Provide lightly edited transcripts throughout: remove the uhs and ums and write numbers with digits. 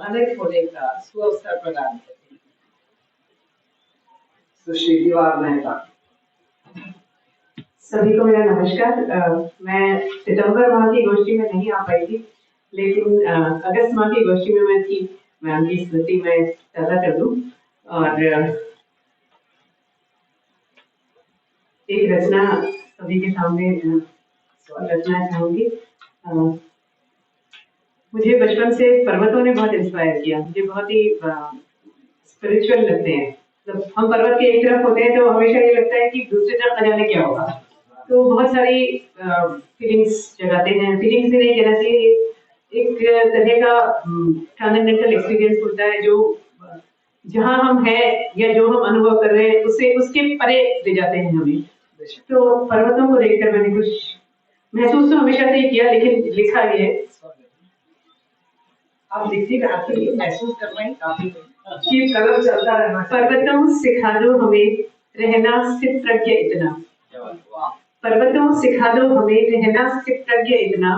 अनेक होने का सुअवसर प्रदान करती है। सुश्री दीवार मेहता। सभी को मेरा नमस्कार। मैं सितंबर माह की गोष्ठी में नहीं आ पाई थी, लेकिन अगस्त माह की गोष्ठी में मैं थी। मैं उनकी स्मृति में ताज़ा कर दूं और एक रचना सभी के सामने रचना चाहूंगी। मुझे बचपन से पर्वतों ने बहुत इंस्पायर किया। मुझे बहुत ही स्पिरिचुअल लगते हैं। जब हम पर्वत के एक तरफ होते हैं तो हमेशा ये लगता है कि दूसरी तरफ न जाने क्या होगा। तो बहुत सारी फीलिंग्स जगाते हैं। फीलिंग्स भी नहीं कहना चाहिए, एक तरह का ट्रांसेंडेंटल एक्सपीरियंस होता है जो जहाँ हम हैं या जो हम अनुभव कर रहे हैं उसके परे ले जाते हैं हमें। तो पर्वतों को देखकर मैंने कुछ महसूस तो हमेशा से ही किया, लेकिन लिखा ये है। आप लिखती रहती है, महसूस करना ही काफी है कि कलम चलता रहना। पर्वतों सिखा दो हमें रहना स्थित प्रज्ञ इतना। पर्वतों सिखा दो हमें रहना स्थित प्रज्ञ इतना,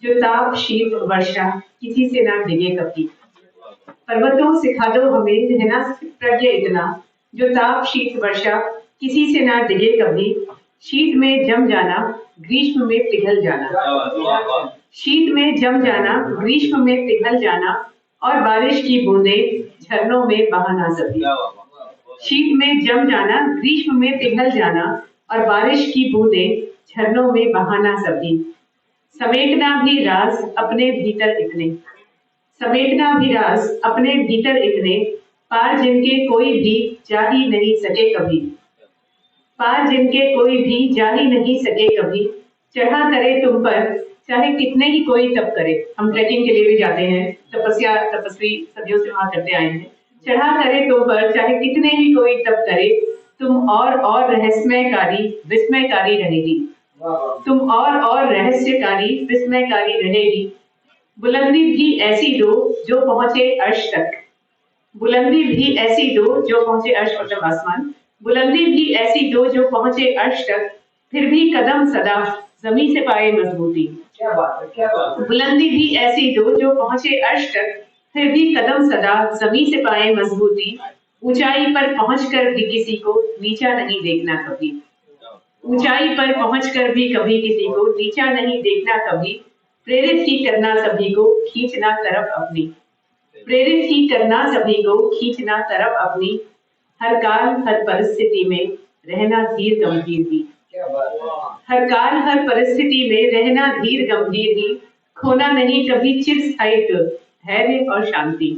जो ताप शीत वर्षा किसी से ना डिगे कभी। पर्वतों सिखा दो हमें रहना स्थित प्रज्ञ इतना, जो ताप शीत वर्षा किसी से ना डिगे कभी। शीत में जम जाना ग्रीष्म में पिघल जाना। शीत में जम जाना ग्रीष्म में पिघल जाना, और बारिश की बूंदें झरनों में बहाना सभी। शीत में जम जाना ग्रीष्म में पिघल जाना, और बारिश की बूंदें झरनों में बहाना सभी। समेटना भी राज अपने भीतर इतने, समेटना भी राज अपने भीतर इतने, पार जिनके कोई भी जा ही नहीं सके कभी। पार जिनके कोई भी जा ही नहीं सके कभी। चढ़ा करे तुम पर चाहे कितने ही कोई तप करे। हम ट्रैकिंग के लिए भी जाते हैं, तपस्वी सदियों से वहां करते आए हैं। चढ़ा करे तुम पर चाहे कितने ही कोई तप करे, तुम और रहस्यमयकारी विस्मयकारी रहेगी। तुम और रहस्यकारी विस्मयकारी रहेगी। बुलंदी भी ऐसी दो जो पहुंचे अर्श तक। बुलंदी भी ऐसी दो जो पहुंचे अर्श मतलब आसमान। बुलंदी भी ऐसी दो जो पहुंचे अर्श तक, फिर भी कदम सदा जमीन से पाए मजबूती। क्या बात है, क्या बात है। बुलंदी भी ऐसी दो जो पहुंचे अर्श तक, फिर भी कदम सदा जमीन से पाए मजबूती। ऊंचाई पर पहुंचकर भी किसी को नीचा नहीं देखना कभी। ऊंचाई पर पहुंचकर भी कभी किसी को नीचा नहीं देखना कभी। प्रेरित ही करना सभी को खींचना तरफ अपनी। प्रेरित ही करना सभी को खींचना तरफ अपनी। हर काल हर परिस्थिति में रहना धीर गंभीर ही। हर काल हर परिस्थिति में रहना धीर गंभीर ही। खोना नहीं कभी चिर स्थायित्व धैर्य और शांति।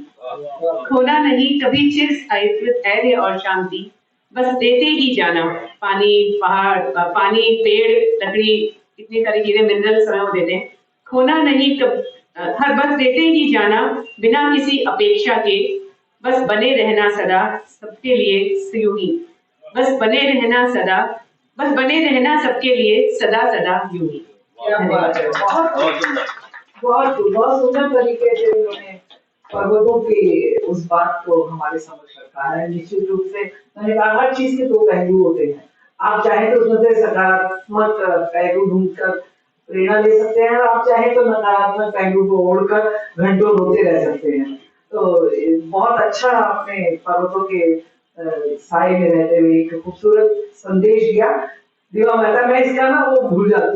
खोना नहीं कभी चिर स्थायित्व धैर्य और शांति। बस देते ही जाना पानी पहाड़ पानी पेड़ लकड़ी इतनी सारी चीजें मिनरल समय वो देते हैं। खोना नहीं हर बस देते ही जाना बिना किसी अपेक्षा के। बस बने रहना सदा सबके लिए यूं ही। बस बने रहना सदा बस बने रहना सबके लिए सदा सदा यूं ही। क्या बात है। बहुत सुंदर तरीके से उन्होंने पर्वतों की उस बात को हमारे समझ रखा है। निश्चित रूप से मैंने कहा हर चीज के दो पहलू होते हैं। आप चाहे तो उसमें से सकारात्मक पहलू ढूंढकर प्रेरणा ले सकते हैं, और आप चाहे तो नकारात्मक पहलू को ओढ़कर घंटों रोते रह सकते हैं। तो बहुत अच्छा आपने पर्वतों के साए में रहते हुए एक खूबसूरत संदेश दिया। दीवा मेहता, मैं इसका ना वो भूल जाती